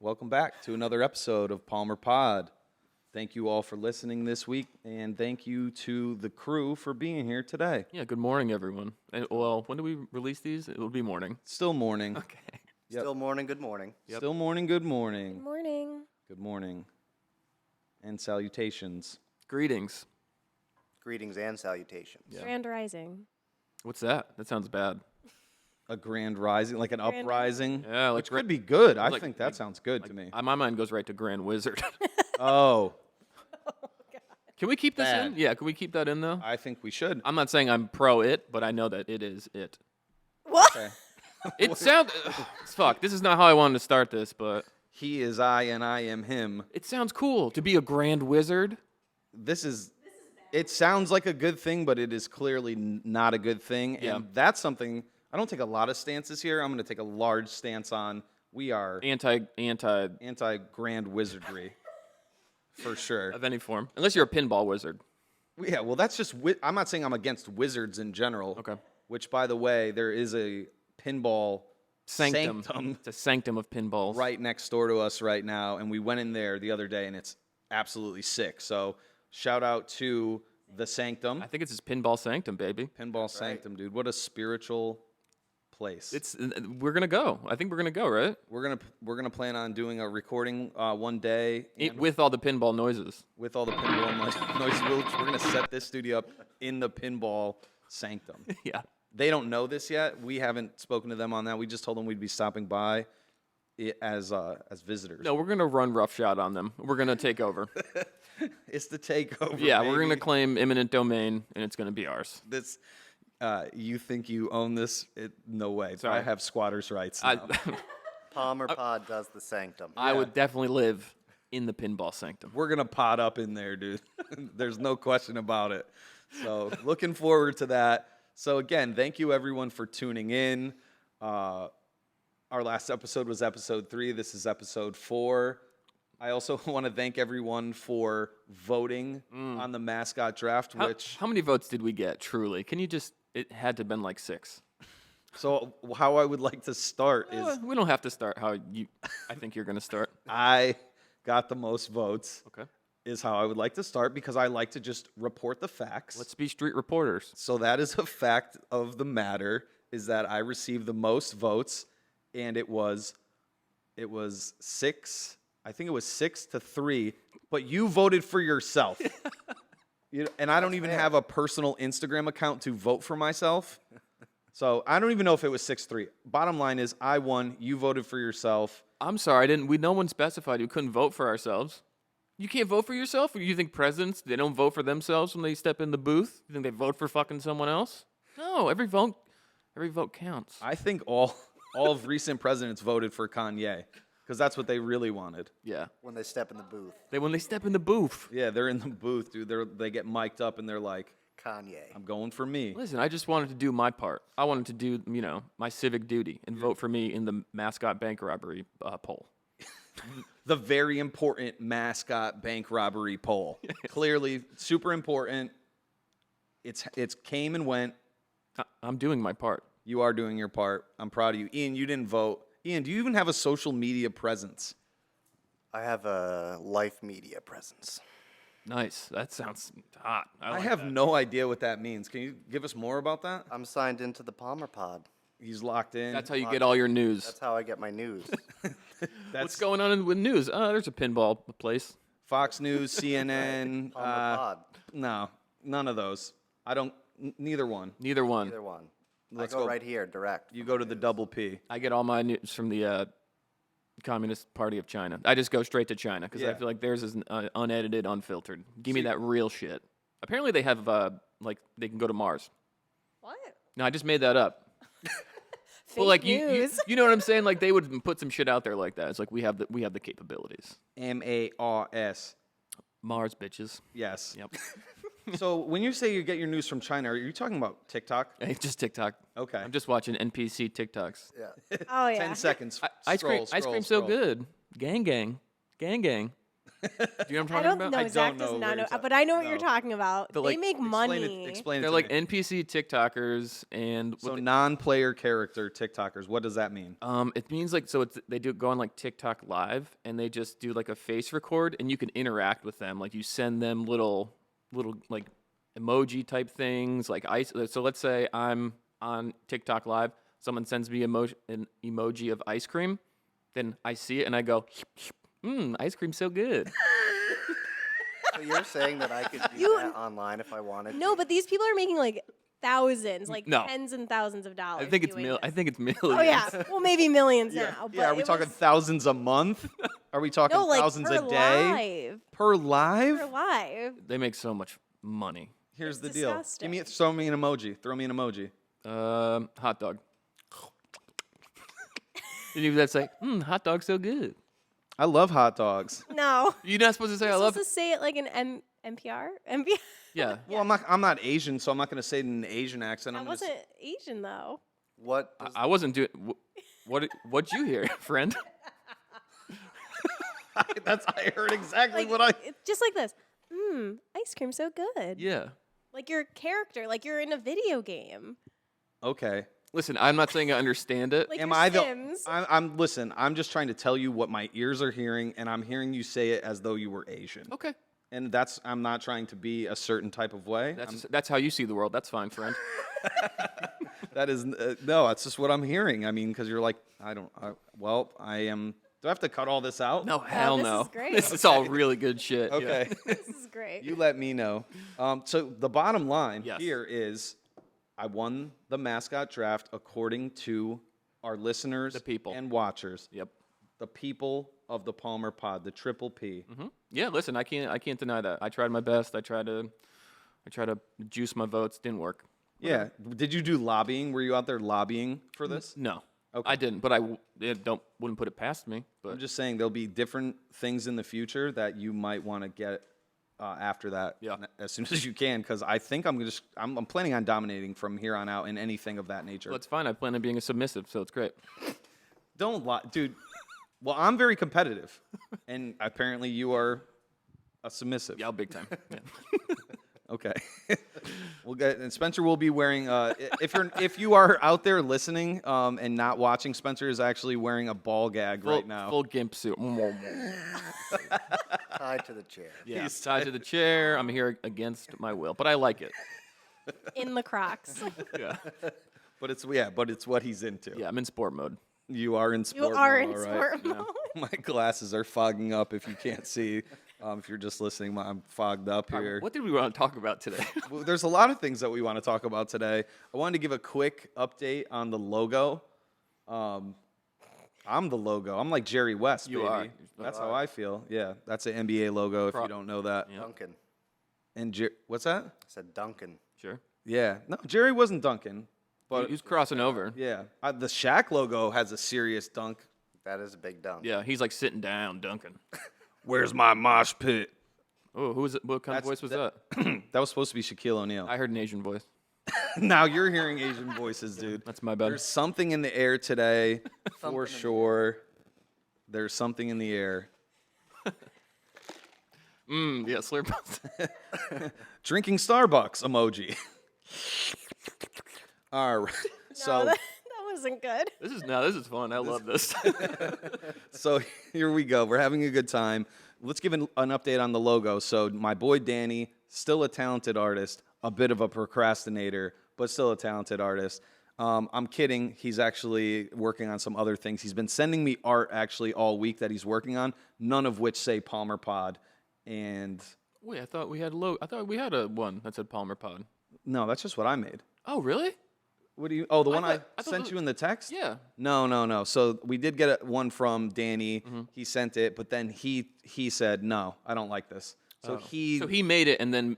Welcome back to another episode of Palmer Pod. Thank you all for listening this week, and thank you to the crew for being here today. Yeah, good morning, everyone. Well, when do we release these? It will be morning. Still morning. Okay. Yep. Still morning, good morning. Yep. Still morning, good morning. Good morning. Good morning. And salutations. Greetings. Greetings and salutations. Yeah. Grand Rising. What's that? That sounds bad. A grand rising, like an Grand uprising, Yeah, which could be good. I like- think that sounds good to me. My mind goes right to Grand Wizard. Oh, Can we keep this Bad. in? Yeah, can we keep that in, though? I think we should. I'm not saying I'm pro it, but I know that it is it. What? Okay. It sounds... fuck, this is not how I wanted to start this, but... He is I and I am him. It sounds cool to be a Grand Wizard. It sounds like a good thing, but it is clearly not a good thing. Yeah. And that's something, I don't take a lot of stances here. I'm going to take a large stance on, we are anti-grand wizardry, for sure. Of any form. Unless you're a pinball wizard. Yeah, well, that's just, I'm not saying I'm against wizards in general. Okay. Which, by the way, there is a pinball Sanctum. It's a sanctum of pinballs. right next door to us right now, and we went in there the other day, and it's absolutely sick. So, shout out to the Sanctum. I think it's his pinball sanctum, baby. Pinball Sanctum, dude. What a spiritual place. We're going to go. I think we're going to go, right? We're gonna plan on doing a recording one day With all the pinball noises. with all the pinball noises. We're gonna set this studio up in the Pinball Sanctum. Yeah. They don't know this yet. We haven't spoken to them on that. We just told them we'd be stopping by as visitors. No, we're going to run roughshod on them. We're going to take over. It's the takeover. Yeah, we're going to baby. claim eminent domain, and it's going to be ours. This. You think you own this? No way. Sorry. I have squatters' rights now. Palmer Pod does the sanctum. I would definitely live in the pinball sanctum. We're gonna pot up in there, dude. There's no question about it. So looking forward to that. So again, thank you everyone for tuning in. Our last episode was episode 3. This is episode 4. I also want to thank everyone for voting on the mascot draft, How many votes did we get, truly? Can you just... It had to have been like 6. So how I would like to start is We don't have to start how I think you're going to start. I got the most votes. Okay. Is how I would like to start because I like to just report the facts. Let's be street reporters. So that is a fact of the matter, is that I received the most votes, and it was 6. I think it was 6-3. But you voted for yourself, and I don't even have a personal Instagram account to vote for myself. So I don't even know if it was 6-3. Bottom line is, I won. You voted for yourself. I'm sorry, no one specified we couldn't vote for ourselves. You can't vote for yourself? Or you think presidents, they don't vote for themselves when they step in the booth? You think they vote for fucking someone else? No, every vote counts. I think all of recent presidents voted for Kanye because that's what they really wanted. Yeah. When they step in the booth. When they step in the booth. Yeah, they're in the booth, dude. They get mic'd up and they're like, Kanye. I'm going for me. Listen, I just wanted to do my part. I wanted to do, my civic duty and vote for me in the mascot bank robbery poll. The very important mascot bank robbery poll. Clearly, super important. It's came and went. I'm doing my part. You are doing your part. I'm proud of you. Ian, you didn't vote. Ian, do you even have a social media presence? I have a life media presence. Nice. That sounds hot. I like have that. no idea what that means. Can you give us more about that? I'm signed into the Palmer Pod. He's locked in. That's how you get all your news. That's how I get my news. What's going on with news? There's a pinball place. Fox News, CNN. Palmer Pod. No, none of those. I don't. Neither one. Neither one. Either one. Let's I go go. right here, direct. You go to the double P. I get all my news from the Communist Party of China. I just go straight to China because Yeah. I feel like theirs is unedited, unfiltered. Give me that real shit. Apparently they have they can go to Mars. What? No, I just made that up. Fake Well, like news. you know what I'm saying? Like they would put some shit out there like that. It's like we have the capabilities. MARS. Mars, bitches. Yes. Yep. So when you say you get your news from China, are you talking about TikTok? Hey, just TikTok. Okay. I'm just watching NPC TikToks. Yeah. Oh, yeah. 10 seconds. Ice cream so scroll. good. Gang gang. Gang gang. Do you know what I'm I talking don't about? know. I Zach don't does know not what know, you're but I know what you're no. talking about. The, They like, make money. Explain it They're to like me. NPC TikTokers, and So what they- non-player character TikTokers. What does that mean? it means like so they do go on like TikTok live, and they just do like a face record, and you can interact with them. Like you send them little like emoji type things, like ice. So let's say I'm on TikTok live, someone sends me an emoji of ice cream, then I see it and I go, ice cream's so good. So you're saying that I could do that online if I wanted No, to? but these people are making like thousands, like No. tens and thousands of dollars. I think it's doing I this. think it's millions. Oh yeah, well maybe millions now. But Yeah, are we it talking was- thousands a month? Are we talking no, like thousands per a day? live. Per live? Per live. They make so much money. Here's It's the deal. disgusting. Throw me an emoji. Throw me an emoji. Hot dog. And you that's like, hot dog's so good. I love hot dogs. No. You're not supposed to say You're I love supposed to say it like an NPR. NPR. Yeah. Well, I'm not Asian, so I'm not going to say it in an Asian accent. I I'm gonna wasn't Asian though. What? Does, I wasn't doing what'd you hear, friend? I heard exactly Like what I. it's just like this. Ice cream so good. Yeah. Like your character, like you're in a video game. Okay. Listen, I'm not saying I understand it. Like Am your I the? Sims. Listen. I'm just trying to tell you what my ears are hearing, and I'm hearing you say it as though you were Asian. Okay. And I'm not trying to be a certain type of way. That's how you see the world. That's fine, friend. That is no. It's just what I'm hearing. I mean, because you're like, I am. Do I have to cut all this out? No, hell this no. is great. This is all really good shit. yeah. Okay. This is great. You let me know. So the bottom line Yes. here is, I won the mascot draft according to our listeners, The people. and watchers, Yep. the people of the Palmer Pod, the Triple P. Yeah, listen, I can't deny that. I tried my best. I tried to juice my votes. Didn't work. Yeah. Did you do lobbying? Were you out there lobbying for this? No. Okay. I didn't, but wouldn't put it past me. But I'm just saying there'll be different things in the future that you might want to get after that Yeah. as soon as you can, because I think I'm planning on dominating from here on out in anything of that nature. that's fine. I plan on being a submissive, so it's great. Don't lie, dude. Well, I'm very competitive, and apparently you are a submissive. Yeah, big time. Yeah. Okay. We'll get, and Spencer will be wearing. If you are out there listening and not watching, Spencer is actually wearing a ball gag right now. Full gimp suit. tied to the chair. Yeah, tied to the chair. I'm here against my will, but I like it. In the Crocs. Yeah. But it's what he's into. Yeah, I'm in sport mode. You are in You sport. are mode, in all right? sport mode. My glasses are fogging up. If you can't see, if you're just listening, I'm fogged up here. What did we want to talk about today? Well, there's a lot of things that we want to talk about today. I wanted to give a quick update on the logo. I'm the logo. I'm like Jerry West, You baby. are. That's how I feel. Yeah, that's an NBA logo. If Pro- you don't know that. Yeah. Duncan. And what's that? I said Duncan. Sure. Yeah, no, Jerry wasn't dunking, but He's crossing over. yeah, the Shaq logo has a serious dunk. That is a big dunk. Yeah, he's like sitting down, Duncan. Where's my mosh pit? Oh, who was it? What kind of That's- voice was that? That was supposed to be Shaquille O'Neal. I heard an Asian voice. Now you're hearing Asian voices, dude. That's my bad. There's something in the air today, for Something in the sure. There's something in the air. Yeah, slurp. Drinking Starbucks emoji. All right. No, So that wasn't good. This is fun. I love this. so here we go. We're having a good time. Let's give an update on the logo. So my boy Danny, still a talented artist, a bit of a procrastinator, but still a talented artist. I'm kidding. He's actually working on some other things. He's been sending me art actually all week that he's working on, none of which say Palmer Pod. And Wait, I thought we had a one that said Palmer Pod. no, that's just what I made. Oh, really? What do you? Oh, the one I thought sent the- you in the text? Yeah. No. So we did get one from Danny. He sent it, but then he said, "No, I don't like this." So So he made it and then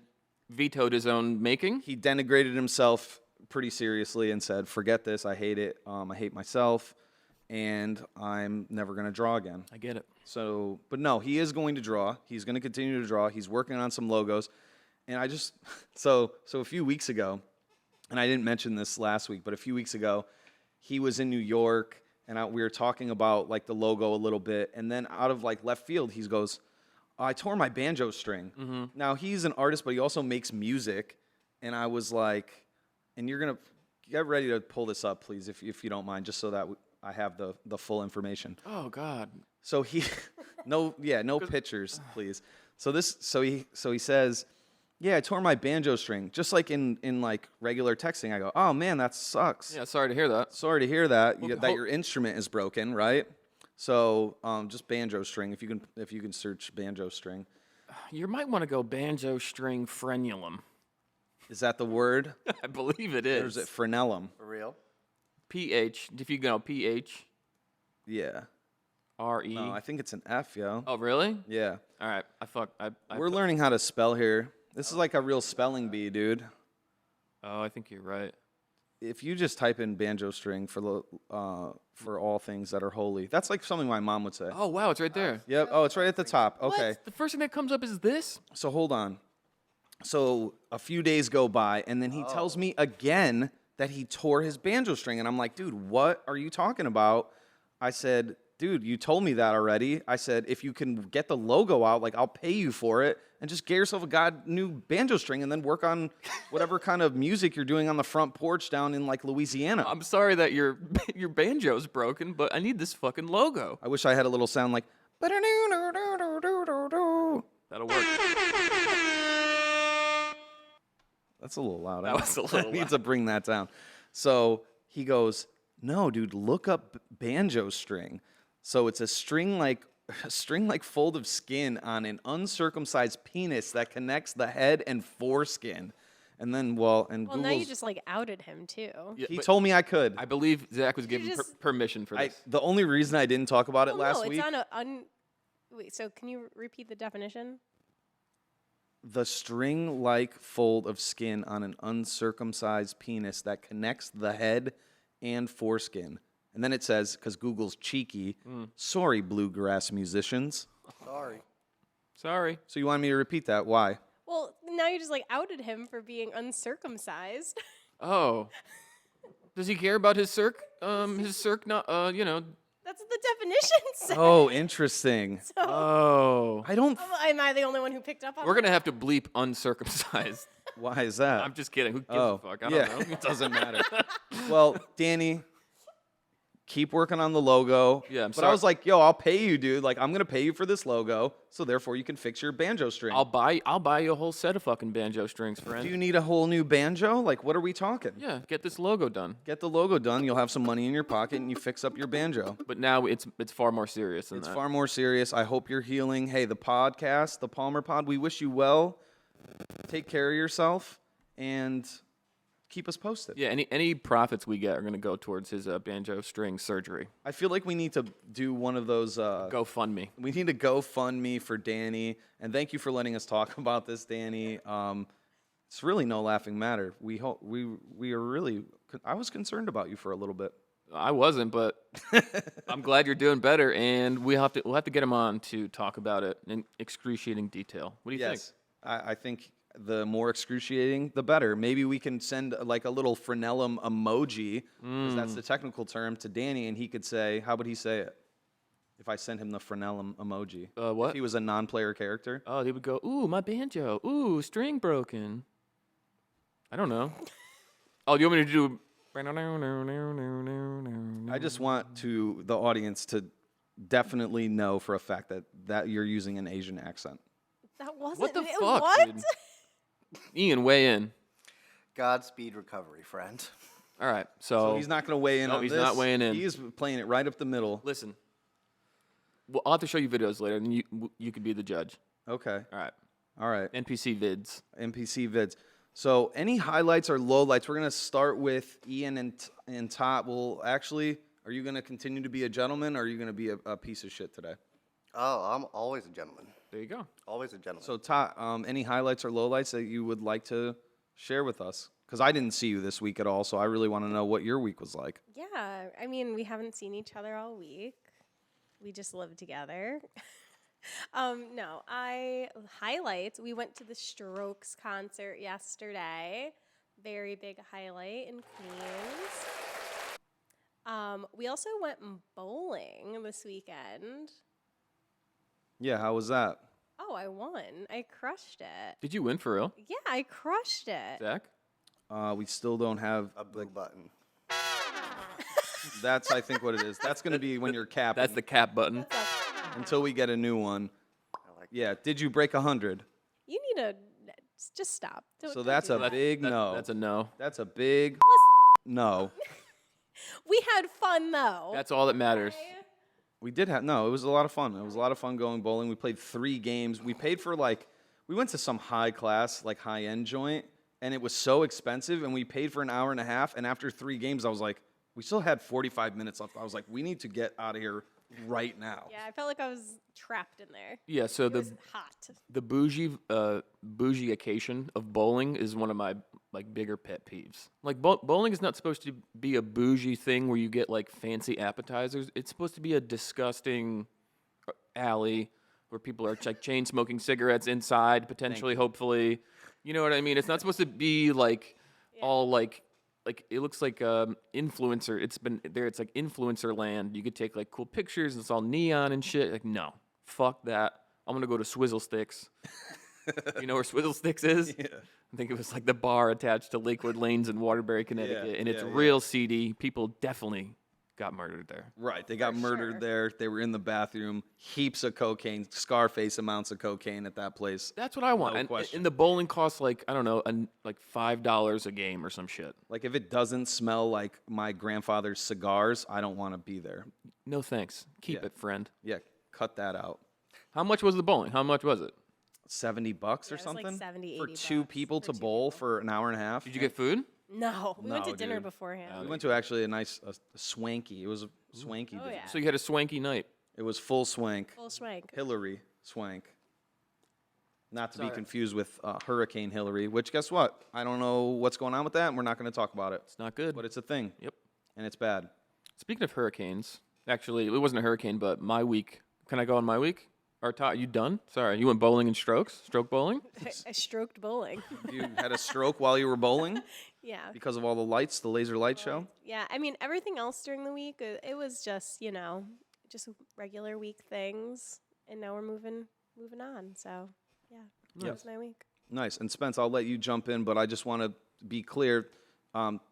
vetoed his own making. he denigrated himself pretty seriously and said, "Forget this. I hate it. I hate myself, and I'm never going to draw again." I get it. So, but no, he is going to draw. He's going to continue to draw. He's working on some logos, and I just so a few weeks ago, and I didn't mention this last week, but a few weeks ago, he was in New York, and we were talking about like the logo a little bit, and then out of like left field, he goes, I tore my banjo string. Now, he's an artist, but he also makes music. And I was like, and you're going to get ready to pull this up, please, if you don't mind, just so that I have the full information. Oh God. So he, no pictures, please. So he says, yeah, I tore my banjo string. Just like in like regular texting, I go, oh man, that sucks. Yeah, sorry to hear that. Sorry to hear that. Well, That your instrument is broken, right? So just banjo string. If you can search banjo string, You might want to go banjo string frenulum. is that the word? I believe it Or is is. it frenellum? For real? PH. If you go PH Yeah. RE. No, I think it's an F, yo. Oh really? Yeah. All right. We're learning how to spell here. This is like a real spelling bee, dude. Oh, I think you're right. If you just type in banjo string for all things that are holy, that's like something my mom would say. Oh wow, it's right there. Yep. Oh, it's right at the top. Okay. What? The first thing that comes up is this. So hold on. So a few days go by, and then he tells me again that he tore his banjo string, and I'm like, dude, what are you talking about? I said, dude, you told me that already. I said, if you can get the logo out, like I'll pay you for it, and just get yourself a new banjo string, and then work on whatever kind of music you're doing on the front porch down in like Louisiana. I'm sorry that your banjo's broken, but I need this fucking logo. I wish I had a little sound like. That'll work. That's a little loud. That was a little I need loud. to bring that down. So he goes, no, dude, look up banjo string. So it's a string like fold of skin on an uncircumcised penis that connects the head and foreskin. And then, Well, Google's, now you just like outed him too. Yeah, he but told me I could. I believe Zach was given just- permission for this. The only reason I didn't talk about it Well, last no, it's week, on a wait. So can you repeat the definition? the string-like fold of skin on an uncircumcised penis that connects the head and foreskin. And then it says, because Google's cheeky, sorry, bluegrass musicians. Sorry. Sorry. So you want me to repeat that? Why? Well, now you just like outed him for being uncircumcised. Oh. Does he care about his circ? Not. That's what the definition says. Oh, interesting. So, Oh. I don't. am I the only one who picked up on We're that? gonna have to bleep uncircumcised. Why is that? I'm just kidding. Who gives Oh, a fuck? I yeah, don't know. it doesn't matter. Well, Danny, keep working on the logo. Yeah, I'm but I sorry. was like, yo, I'll pay you, dude. Like, I'm gonna pay you for this logo, so therefore you can fix your banjo string. I'll buy you a whole set of fucking banjo strings, friend. Do you need a whole new banjo? Like, what are we talking? Yeah, get this logo done. Get the logo done. You'll have some money in your pocket, and you fix up your banjo. But now it's far more serious than It's that. far more serious. I hope you're healing. Hey, the podcast, the Palmer Pod, we wish you well. Take care of yourself, and keep us posted. Yeah, any profits we get are gonna go towards his banjo string surgery. I feel like we need to do one of those. GoFundMe. We need to GoFundMe for Danny, and thank you for letting us talk about this, Danny. It's really no laughing matter. We are really. I was concerned about you for a little bit. I wasn't, but I'm glad you're doing better, and we'll have to get him on to talk about it in excruciating detail. What do you think? Yes, I think the more excruciating, the better. Maybe we can send like a little frenellum emoji, because that's the technical term, to Danny, and he could say, how would he say it? If I sent him the frenellum emoji. What? If he was a non-player character. Oh, they would go, ooh, my banjo. Ooh, string broken. I don't know. Oh, do you want me to do... I just want the audience to definitely know for a fact that you're using an Asian accent. That wasn't What the it. fuck, What? dude? Ian, weigh in. Godspeed recovery, friend. All right, So he's not going to weigh in No, on he's this. not weighing in. He's playing it right up the middle. Listen. Well, I'll have to show you videos later, and you could be the judge. Okay. All right. All right. NPC vids. NPC vids. So any highlights or lowlights? We're going to start with Ian and Tot. Well, actually, are you going to continue to be a gentleman, or are you going to be a piece of shit today? Oh, I'm always a gentleman. There you go. Always a gentleman. So Tot, any highlights or lowlights that you would like to share with us? Because I didn't see you this week at all, so I really want to know what your week was like. Yeah, I mean, we haven't seen each other all week. We just live together. No, highlights. We went to the Strokes concert yesterday. Very big highlight in Queens. We also went bowling this weekend. Yeah, how was that? Oh, I won. I crushed it. Did you win for real, Yeah, I crushed it. Zach? We still don't have A boo button. That's I think what it is. That's going to be when you're capping. That's the cap button. Until we get a new one. I like Yeah. Did you break 100? You need to just stop. So that's a big no. That's a no. That's a big no. We had fun though. That's all that matters. We did have no. It was a lot of fun. It was a lot of fun going bowling. We played 3 games. We paid for we went to some high class high end joint, and it was so expensive. And we paid for an hour and a half. And after 3 games, I was like, we still had 45 minutes left. I was like, we need to get out of here right now. Yeah, I felt like I was trapped in there. Yeah. So It was hot. the bougie-ification of bowling is one of my bigger pet peeves. Like bowling is not supposed to be a bougie thing where you get fancy appetizers. It's supposed to be a disgusting alley where people are chain smoking cigarettes inside, potentially, hopefully. You know what I mean? It's not supposed to be all it looks like influencer. It's been there. It's like influencer land. You could take cool pictures. And it's all neon and shit. No, fuck that. I'm gonna go to Swizzle Sticks. You know where Swizzle Sticks is? Yeah. I think it was the bar attached to Lakewood Lanes in Waterbury, Connecticut, and it's yeah. real seedy. People definitely got murdered there. Right. They got murdered sure. there. They were in the bathroom. Heaps of cocaine. Scarface amounts of cocaine at that place. That's what I want. No and, question. and the bowling costs I don't know, $5 a game or some shit. If it doesn't smell like my grandfather's cigars, I don't want to be there. No thanks. Keep Yeah. it, friend. Yeah. Cut that out. How much was the bowling? How much was it? $70 or Yeah, it was something 70, for 80 2 bucks people for to 2 bowl people. for an hour and a half. Did you get food? No, we went to No, dinner dude. beforehand. We went to actually a nice swanky. It was a swanky. Oh, dinner. yeah. So you had a swanky night. It was full swank. Full swank. Hillary swank. Not to be Sorry. confused with Hurricane Hillary, which guess what? I don't know what's going on with that, and we're not going to talk about it. It's not good. But it's a thing. Yep. And it's bad. Speaking of hurricanes, actually, it wasn't a hurricane, but my week. Can I go on my week? Or Todd, you done? Sorry, you went bowling in strokes? Stroke bowling? I stroked bowling. You had a stroke while you were bowling Yeah. because of all the lights, the laser light show? Yeah, I mean, everything else during the week, it was just, just regular week things. And now we're moving on. So, yeah, that was my week. Nice. And Spence, I'll let you jump in, but I just want to be clear.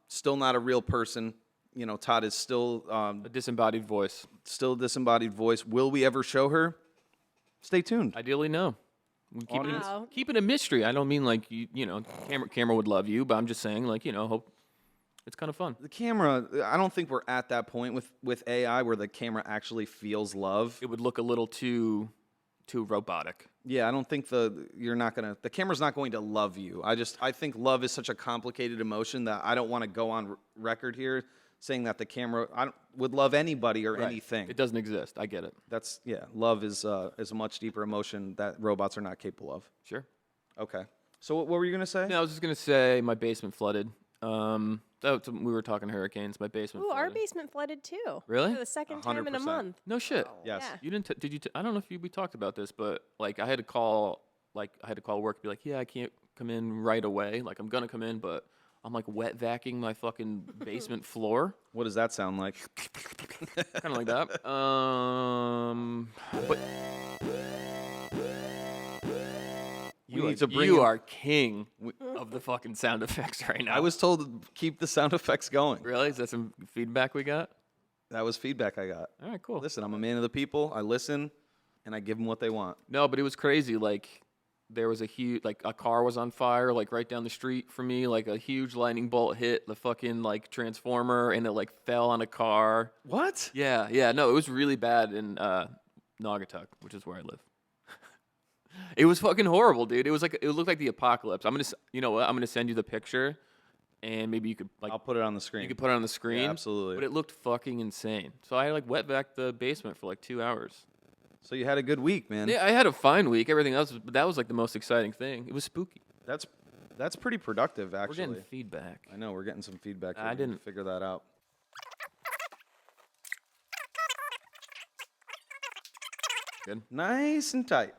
Still not a real person. Todd is still A disembodied voice. a disembodied voice. Will we ever show her? Stay tuned. Ideally, no. We Wow. keep it a mystery. I don't mean camera would love you, but I'm just saying hope it's kind of fun. The camera, I don't think we're at that point with AI where the camera actually feels love. It would look a little too robotic. Yeah, I don't think the camera's not going to love you. I think love is such a complicated emotion that I don't want to go on record here saying that the camera would love anybody or anything. It doesn't exist. I get it. Love is a much deeper emotion that robots are not capable of. Sure. Okay. So what were you gonna say? No, I was just gonna say my basement flooded. We were talking hurricanes. My basement. Ooh, our flooded. basement flooded too. Really? For the second time in a 100%. month. No shit. Yes. Yeah. You didn't. Did you? I don't know if we talked about this, but I had to call. I had to call work and be like, yeah, I can't come in right away. I'm gonna come in, but I'm wet vacuuming my fucking basement floor. What does that sound like? Kind of like that. But We need to bring you in- are king of the fucking sound effects right now. I was told to keep the sound effects going. Really? Is that some feedback we got? That was feedback I got. All right, cool. Listen, I'm a man of the people. I listen, and I give them what they want. No, but it was crazy. There was a huge, a car was on fire, right down the street from me. A huge lightning bolt hit the fucking, transformer, and it, fell on a car. What? Yeah. No, it was really bad in Naugatuck, which is where I live. It was fucking horrible, dude. It looked like the apocalypse. I'm gonna send you the picture, and maybe you could, I'll put it on the screen. you could put it on the screen. Yeah, absolutely. But it looked fucking insane. So I, wet vac the basement for, 2 hours. So you had a good week, man. Yeah, I had a fine week. Everything else, but that was the most exciting thing. It was spooky. That's pretty productive, We're actually. getting feedback. I know we're getting some feedback. I Here. We need didn't- to figure that out. Good. Nice and tight.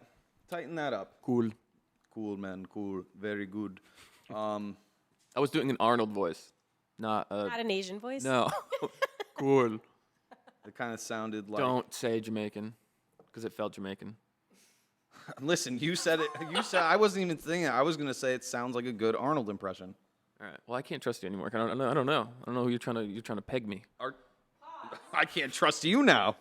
Tighten that up. Cool. Cool, man. Cool. Very good. I was doing an Arnold voice, not a Not an Asian voice. no. Cool. It kind of sounded like. Don't say Jamaican, because it felt Jamaican. Listen, you said it. You said I wasn't even thinking. I was gonna say it sounds like a good Arnold impression. All right. Well, I can't trust you anymore. I don't know. I don't know. I don't know who you're trying to peg me. I can't trust you now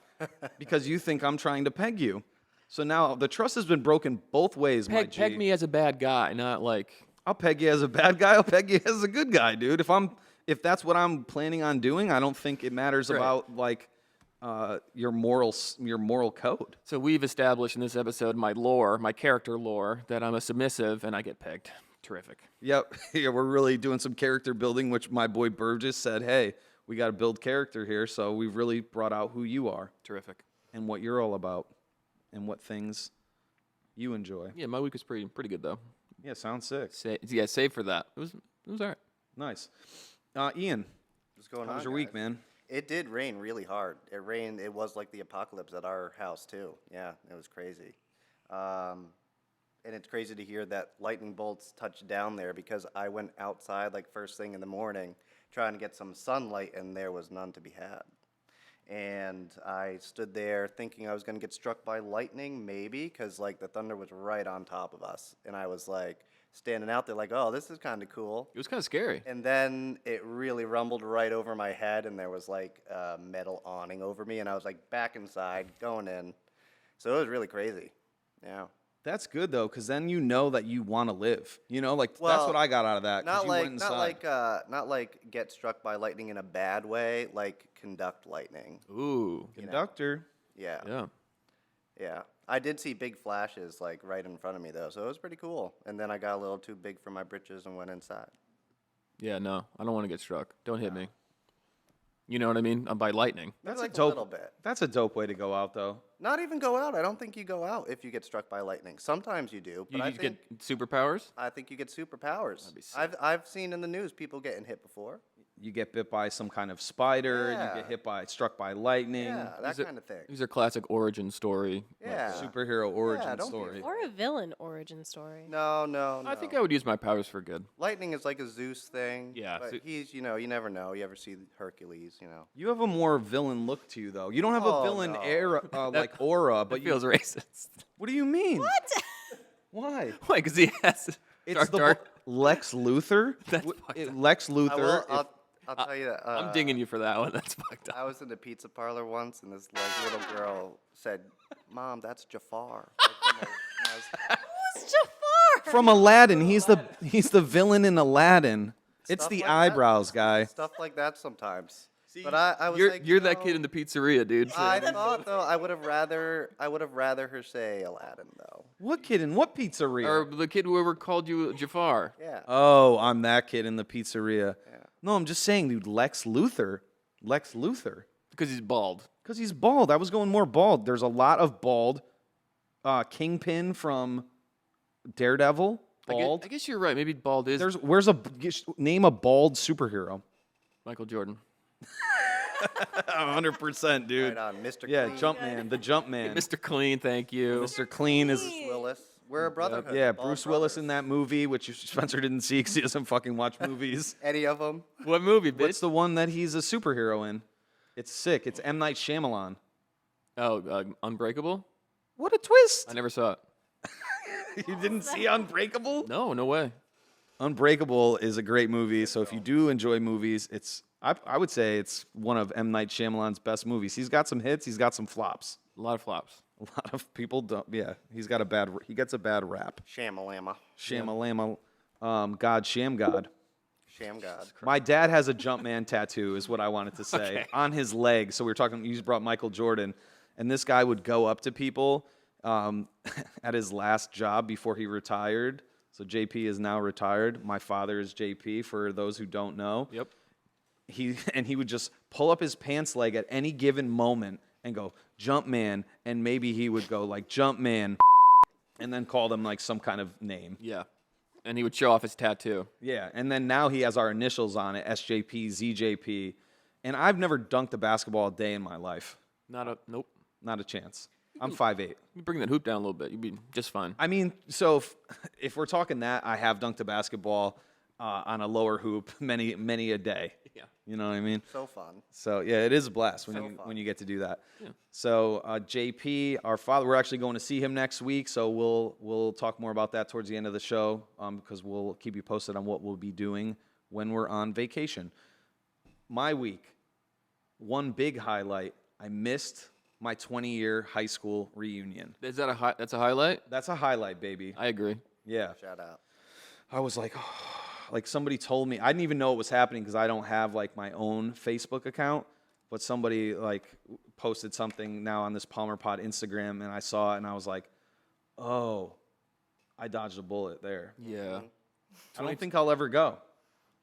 because you think I'm trying to peg you. So now the trust has been broken both ways, my G. Peg me as a bad guy, not like. I'll peg you as a bad guy. I'll peg you as a good guy, dude. If that's what I'm planning on doing, I don't think it matters Right. about like your moral code. So we've established in this episode my character lore, that I'm a submissive and I get pegged. Terrific. Yep. Yeah, we're really doing some character building, which my boy Burgess said, hey, we got to build character here. So we've really brought out who you are Terrific. and what you're all about and what things you enjoy. Yeah, my week was pretty good though. Yeah, sounds sick. Save for that. It was all right. Nice. Ian, What's going how on? was your week, guys? man? It did rain really hard. It rained. It was like the apocalypse at our house too. Yeah, it was crazy. And it's crazy to hear that lightning bolts touched down there because I went outside like first thing in the morning trying to get some sunlight and there was none to be had. And I stood there thinking I was going to get struck by lightning, maybe, because like the thunder was right on top of us. And I was like standing out there like, oh, this is kind of cool. It was kind of scary. And then it really rumbled right over my head, and there was like a metal awning over me, and I was like back inside, going in. So it was really crazy. Yeah. That's good though, because then you know that you want to live. You know, like that's Well, what I got out of that. 'Cause Not you like, went not inside. like, not like get struck by lightning in a bad way, like conduct lightning. Ooh. Conductor. Yeah. Yeah. Yeah. I did see big flashes like right in front of me though, so it was pretty cool. And then I got a little too big for my britches and went inside. Yeah. No, I don't want to get struck. Don't hit me. You know what I mean? By lightning. That's like a dope. little bit. That's a dope way to go out though. Not even go out. I don't think you go out if you get struck by lightning. Sometimes you do, but You I get think superpowers. I think you get superpowers. be sick. I've seen in the news people getting hit before. You get bit by some kind of spider. Yeah. You get struck by lightning. Yeah, that These are- kind of thing. These are classic origin story. Yeah. Superhero origin don't be story. Or a villain origin story. No, no, no. I think I would use my powers for good. Lightning is like a Zeus thing. Yeah, But Ze- he's, you never know. You ever see Hercules, You have a more villain look to you though. You don't have a Oh, villain no. era like aura, but It feels you. racist. What do you mean? What? Why? Why? Because he has It's dark. Lex Luthor. That's W- fucked it- Lex Luthor. I'll tell you that. I'm dinging you for that one. That's fucked up. I was in a pizza parlor once, and this like little girl said, "Mom, that's Jafar." Like, and I was- Who's Jafar? From Aladdin. He's the villain in Aladdin. It's Stuff the like that. eyebrows guy. Stuff like that sometimes. But I was You're like, you're that kid in the pizzeria, dude. I thought though I would have rather her say Aladdin though. What kid in what pizzeria? Or the kid who ever called you Jafar. Yeah. Oh, I'm that kid in the pizzeria. Yeah. No, I'm just saying, dude, Lex Luthor. Because he's bald. Because he's bald. I was going more bald. There's a lot of bald. Kingpin from Daredevil. Bald. I guess you're right. Maybe bald is Name a bald superhero. Michael Jordan. 100%, dude. Right on, Mr. Yeah, Clean. Jumpman. The Jumpman. Mr. Clean, thank you. Mr. Clean is. Bruce Willis. We're a brotherhood. Yeah, Bald Bruce Willis in brothers. that movie, which Spencer didn't see because he doesn't fucking watch movies. Any of them? What movie, bitch? What's the one that he's a superhero in? It's sick. It's M. Night Shyamalan. Oh, Unbreakable? What a twist! I never saw it. You didn't see Unbreakable? No, no way. Unbreakable is a great movie. So if you do enjoy movies, I would say it's one of M. Night Shyamalan's best movies. He's got some hits. He's got some flops. A lot of flops. A lot of people don't. Yeah, he gets a bad rap. Shamalama. Shamalama, God, Sham God. Sham God. My dad has a Jumpman tattoo, is what I wanted to say, Okay. on his leg. So we were talking. You brought Michael Jordan, and this guy would go up to people at his last job before he retired. So JP is now retired. My father is JP. For those who don't know, Yep. he would just pull up his pants leg at any given moment and go Jumpman, and maybe he would go like Jumpman, and then call them like some kind of name. Yeah. And he would show off his tattoo. Yeah, and then now he has our initials on it, SJP, ZJP. And I've never dunked a basketball a day in my life. Nope. Not a chance. I'm 5'8". You bring that hoop down a little bit, you'd be just fine. I mean, so if we're talking that, I have dunked a basketball. on a lower hoop many a day. Yeah. You know what I mean? So fun. So yeah, it is a blast when fun. when you get to do that. Yeah. So JP, our father, we're actually going to see him next week. So we'll talk more about that towards the end of the show because we'll keep you posted on what we'll be doing when we're on vacation. My week, one big highlight, I missed my 20-year high school reunion. Is that that's a highlight? That's a highlight, baby. I agree. Yeah. Shout out. I was like, like somebody told me, I didn't even know it was happening because I don't have like my own Facebook account, but somebody like posted something now on this Palmer Pod Instagram and I saw it and I was like, oh, I dodged a bullet there. Yeah. I don't think I'll ever go.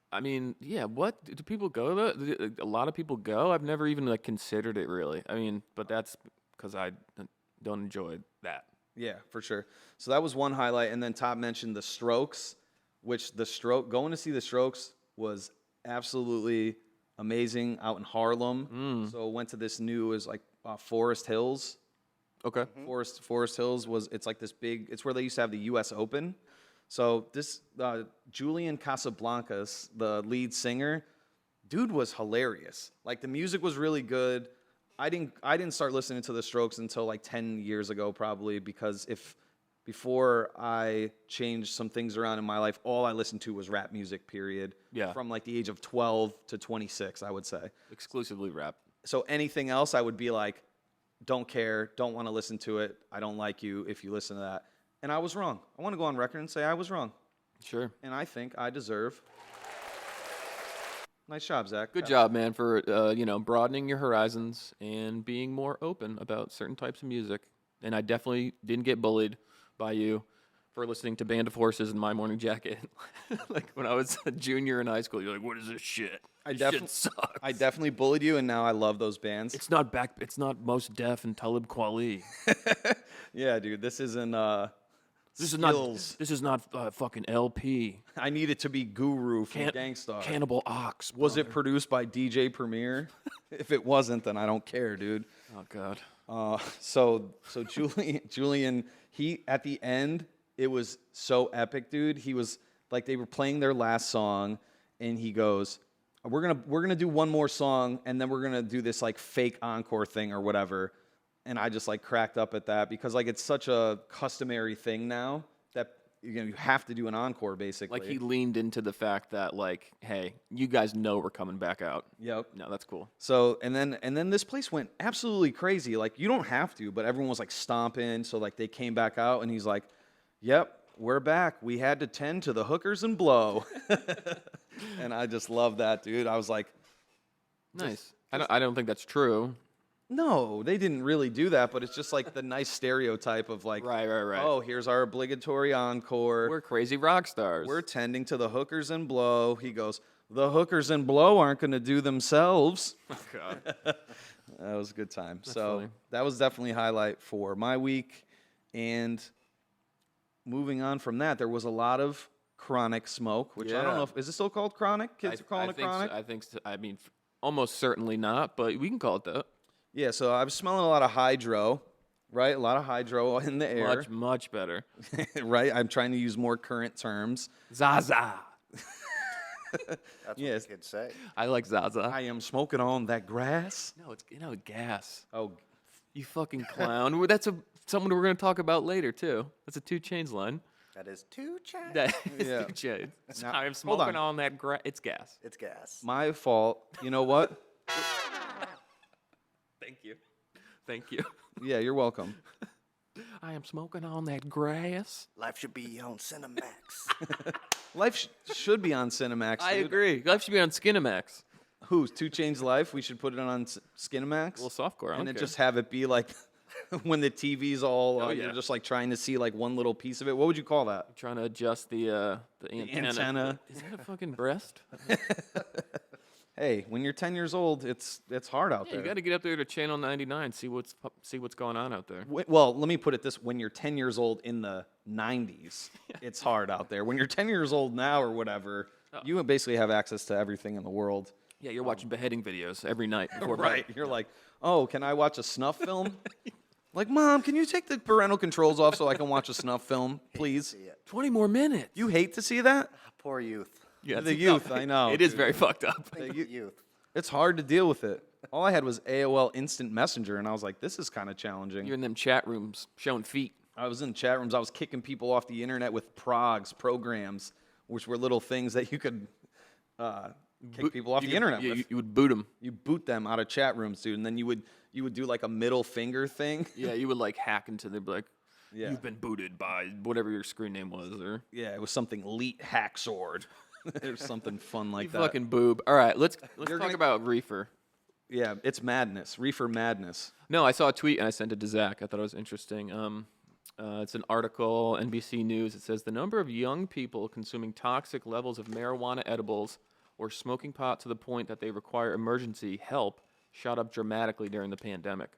I mean, yeah. What do people go? A lot of people go. I've never even like considered it really. I mean, but that's because I don't enjoy that. Yeah, for sure. So that was one highlight. And then Todd mentioned the Strokes, which going to see the Strokes was absolutely amazing out in Harlem. So went to this new, is like Forest Hills. Okay. Forest Hills it's like this big, it's where they used to have the U.S. Open. So this Julian Casablancas, the lead singer, dude was hilarious. Like the music was really good. I didn't start listening to the Strokes until like 10 years ago probably because before I changed some things around in my life, all I listened to was rap music, period. Yeah. From like the age of 12 to 26, I would say. Exclusively rap. So anything else I would be like, don't care, don't want to listen to it. I don't like you if you listen to that. And I was wrong. I want to go on record and say I was wrong. Sure. And I think I deserve. Nice job, Zach. Good job, man, for broadening your horizons and being more open about certain types of music. And I definitely didn't get bullied by you for listening to Band of Horses in My Morning Jacket. Like when I was a junior in high school, you're like, "What is this shit? Shit sucks." I definitely bullied you, and now I love those bands. It's not Most Def and Talib Kweli. Yeah, dude, this isn't This Skills. is not fucking LP. I need it to be Guru from Gangstar. Cannibal Ox. Was it produced by DJ Premier? If it wasn't, then I don't care, dude. Oh God. So Julian, he at the end, it was so epic, dude. He was like, they were playing their last song, and he goes, "We're gonna do one more song, and then we're gonna do this like fake encore thing or whatever." And I just like cracked up at that because like it's such a customary thing now that you have to do an encore basically. Like he leaned into the fact that like, hey, you guys know we're coming back out. Yep. No, that's cool. So and then this place went absolutely crazy. Like you don't have to, but everyone was like stomping. So like they came back out and he's like, "Yep, we're back. We had to tend to the hookers and blow." And I just love that, dude. I was like, Nice. I don't think that's true. no, they didn't really do that, but it's just like the nice stereotype of like, Right. oh, here's our obligatory encore. We're crazy rock stars. We're tending to the hookers and blow. He goes, "The hookers and blow aren't going to do themselves." Oh, God. That was a good time. That's So funny. that was definitely a highlight for my week. And moving on from that, there was a lot of chronic smoke, which I don't Yeah. know if, is it still called chronic? Kids are calling it think chronic? I think so. I mean, almost certainly not, but we can call it that. Yeah, so I was smelling a lot of hydro, right? A lot of hydro in the air, Much better. right? I'm trying to use more current terms. Zaza. That's Yes. what kids say. I like Zaza. I am smoking on that grass. No, it's gas. Oh, You fucking clown. That's someone we're gonna talk about later too. That's a 2 Chainz line. That is too chain. That is Yeah. 2 Chainz. Now, I'm hold smoking on. on that It's gas. It's gas. my fault. You know what? Thank you. Thank you. Yeah, you're welcome. I am smoking on that grass. Life should be on Cinemax. Life should be on Cinemax. I dude. agree. Life should be on Skinamax. Who's 2 Chainz Life? We should put it on Skinamax. A little softcore. I and don't then care. just have it be like when the TV's all Oh, yeah. you're just like trying to see like one little piece of it. What would you call that? trying to adjust the antenna. antenna. Is that a fucking breast? Hey, when you're 10 years old, it's hard out Yeah, there. you got to get up there to channel 99. See what's going on out there. Well, let me put it this: when you're 10 years old in the 90s, it's hard out there. When you're 10 years old now or whatever, you basically have access to everything in the world. Yeah, you're watching beheading videos every night before bed. Right? You're like, oh, can I watch a snuff film? Like, Mom, can you take the parental controls off so I can watch a snuff film, please? See it. 20 more minutes. You hate to see that? Poor youth. Yeah, The it's- youth, I know. It is dude. very fucked up. Think of the youth. It's hard to deal with it. All I had was AOL Instant Messenger, and I was like, this is kind of challenging. You're in them chat rooms showing feet. I was in chat rooms. I was kicking people off the internet with programs, which were little things that you could kick people off the internet Yeah, with. you would boot them. You boot them out of chat rooms, dude, and then you would do like a middle finger thing. Yeah, you would like hack into the like. Yeah. You've been booted by whatever your screen name was, or Yeah, it was something elite hack sword. There's something fun like you that. fucking boob. All right, let's You're talk gonna- about reefer. Yeah, it's madness, reefer madness. No, I saw a tweet and I sent it to Zach. I thought it was interesting. It's an article, NBC News. It says the number of young people consuming toxic levels of marijuana edibles or smoking pot to the point that they require emergency help shot up dramatically during the pandemic,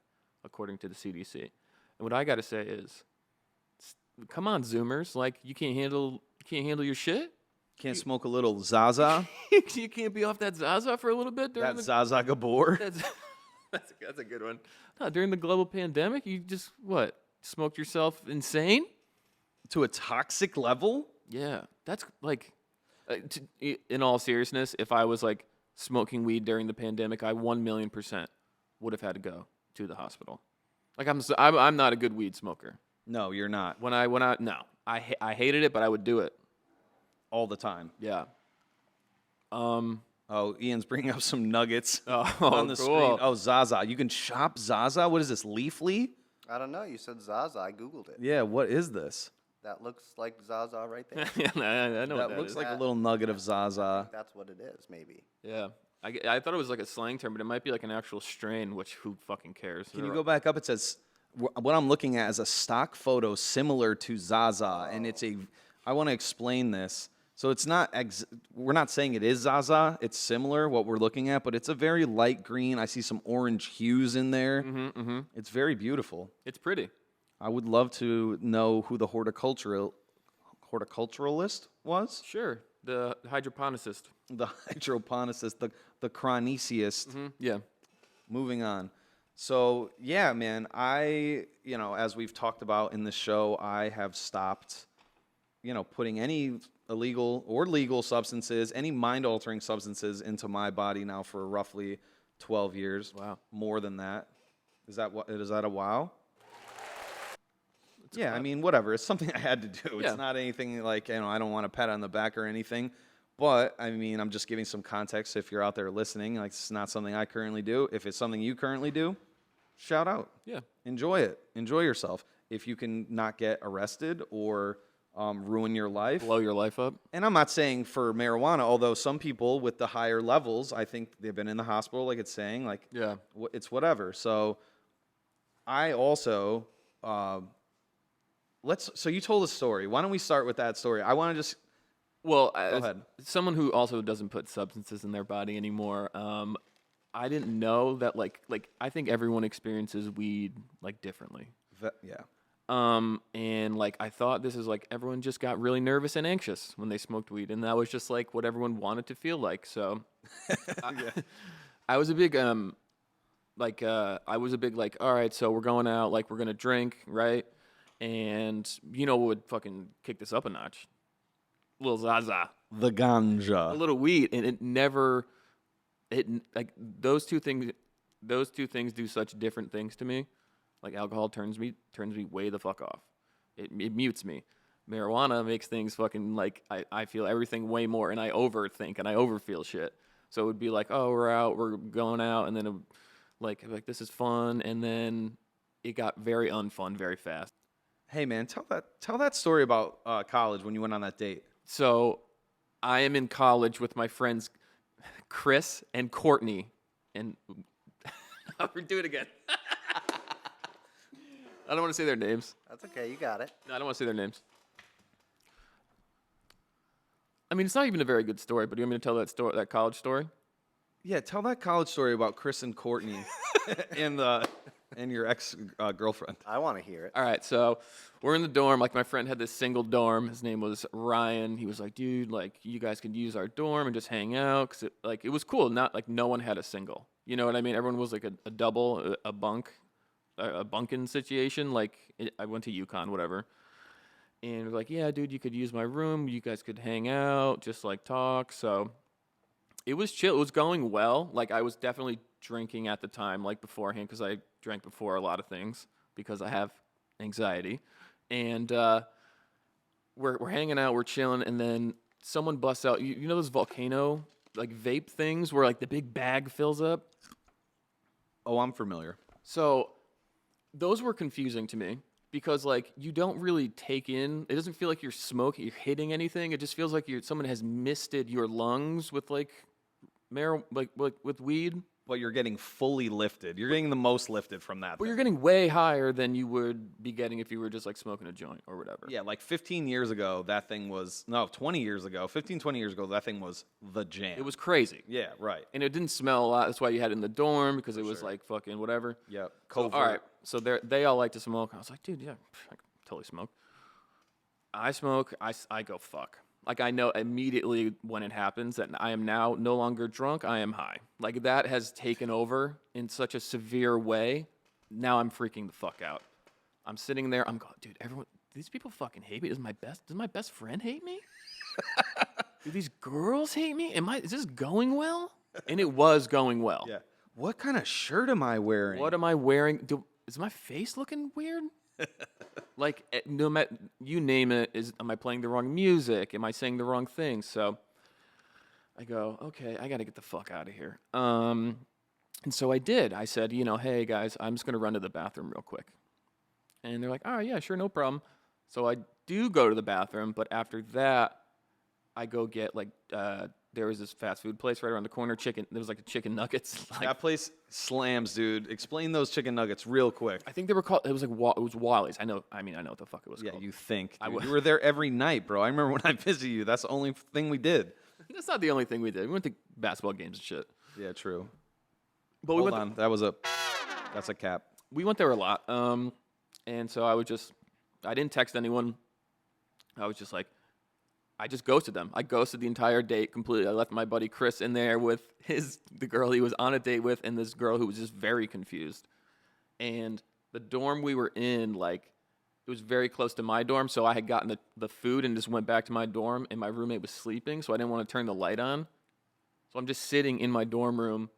according to the CDC. And what I got to say is, come on, Zoomers! Like you can't handle your shit. Can't smoke a little Zaza? You can't be off that Zaza for a little bit during That the Zaza Gabor? that's a good one. No, during the global pandemic, you just smoked yourself insane? To a toxic level? Yeah, that's like, in all seriousness, if I was like smoking weed during the pandemic, I 1,000,000% would have had to go to the hospital. Like I'm not a good weed smoker. No, you're not. When I no, I hated it, but I would do it. All the time. Yeah. Oh, Ian's bringing up some nuggets Oh, on the screen. cool. Oh, Zaza. You can shop Zaza? What is this, Leafly? I don't know. You said Zaza. I Googled it. Yeah, what is this? That looks like Zaza right there. Yeah, I know what That looks is. like a little nugget of Zaza. That's what it is, maybe. Yeah. I thought it was like a slang term, but it might be like an actual strain, which who fucking cares? Can you go back up? It says, what I'm looking at is a stock photo similar to Zaza, and it's I want to explain this. So it's not, we're not saying it is Zaza. It's similar, what we're looking at, but it's a very light green. I see some orange hues in there. It's very beautiful. It's pretty. I would love to know who the horticulturalist was. Sure. The hydroponicist. The hydroponicist, the chroniciist. Yeah. Moving on. So, yeah, man, as we've talked about in the show, I have stopped, putting any illegal or legal substances, any mind-altering substances into my body now for roughly 12 years. Wow. More than that. Is that a wow? Yeah, I mean, whatever. It's something I had to do. Yeah. It's not anything like, I don't want a pat on the back or anything. But, I mean, I'm just giving some context if you're out there listening. Like, it's not something I currently do. If it's something you currently do, shout out. Yeah. Enjoy it. Enjoy yourself. If you can not get arrested or ruin your life. Blow your life up. And I'm not saying for marijuana, although some people with the higher levels, I think they've been in the hospital, like it's saying. Like, Yeah. it's whatever. So, I also... So you told a story. Why don't we start with that story? I want to just... Well, Go as ahead. someone who also doesn't put substances in their body anymore, I didn't know that like I think everyone experiences weed like differently. Yeah. And like I thought this is like everyone just got really nervous and anxious when they smoked weed, and that was just like what everyone wanted to feel like. So I was a big all right, so we're going out, like we're gonna drink, right? And what would fucking kick this up a notch? A little Zaza. The A ganja. little weed, and those two things do such different things to me. Like alcohol turns me way the fuck off. It mutes me. Marijuana makes things fucking like I feel everything way more, and I overthink and I overfeel shit. So it would be like, oh, we're going out, and then like this is fun, and then it got very unfun very fast. Hey man, tell that story about college when you went on that date. So I am in college with my friends Chris and Courtney, and I'll do it again. I don't want to say their names. That's okay. You got it. No, I don't want to say their names. I mean, it's not even a very good story, but do you want me to tell that college story? Yeah, tell that college story about Chris and Courtney and your ex girlfriend. I want to hear it. All right, so we're in the dorm. Like, my friend had this single dorm. His name was Ryan. He was like, dude, like, you guys could use our dorm and just hang out. Because, it was cool. Not, like, no one had a single. You know what I mean? Everyone was, like, a double, a bunking situation. Like, I went to UConn, whatever. And we're like, yeah, dude, you could use my room. You guys could hang out, just like talk. So it was chill. It was going well. Like I was definitely drinking at the time, like beforehand, because I drank before a lot of things because I have anxiety. And we're hanging out, we're chilling, and then someone busts out. You know those volcano like vape things where like the big bag fills up? Oh, I'm familiar. So those were confusing to me because like you don't really take in. It doesn't feel like you're smoking, you're hitting anything. It just feels like someone has misted your lungs with like with weed. But you're getting fully lifted. You're getting the most lifted from that. But you're thing. getting way higher than you would be getting if you were just like smoking a joint or whatever. Yeah, like 15 years ago, that thing was, no, 20 years ago, 15, 20 years ago, that thing was the jam. It was crazy. Yeah, right. And it didn't smell a lot. That's why you had it in the dorm because it was like fucking whatever. Yep. So, Covert. all right. So they all like to smoke. I was like, dude, yeah, I can totally smoke. I smoke. I go fuck. Like I know immediately when it happens that I am now no longer drunk. I am high. Like that has taken over in such a severe way. Now I'm freaking the fuck out. I'm sitting there. I'm going, dude. Everyone, these people fucking hate me. Does my best friend hate me? Do these girls hate me? Is this going well? And it was going well. Yeah. What kind of shirt am I wearing? What am I wearing? Is my face looking weird? Like, no matter, you name it, am I playing the wrong music? Am I saying the wrong thing? So I go, okay, I got to get the fuck out of here. And so I did. I said, hey, guys, I'm just going to run to the bathroom real quick. And they're like, all right, yeah, sure, no problem. So I do go to the bathroom, but after that, I go get, like, there was this fast food place right around the corner. There was like a chicken nuggets. Like, that place slams, dude. Explain those chicken nuggets real quick. I think they were called. It was like it was Wally's. I know what the fuck it was Yeah, called. you think. I Dude. You were there every night, bro. I remember when I visited you. That's the only thing we did. That's not the only thing we did. We went to basketball games and shit. Yeah, true. But Hold on. That's a cap. We went there a lot. And so I didn't text anyone. I was just like, I just ghosted them. I ghosted the entire date completely. I left my buddy Chris in there with the girl he was on a date with and this girl who was just very confused. And the dorm we were in, like, it was very close to my dorm, so I had gotten the food and just went back to my dorm, and my roommate was sleeping, so I didn't want to turn the light on. So I'm just sitting in my dorm room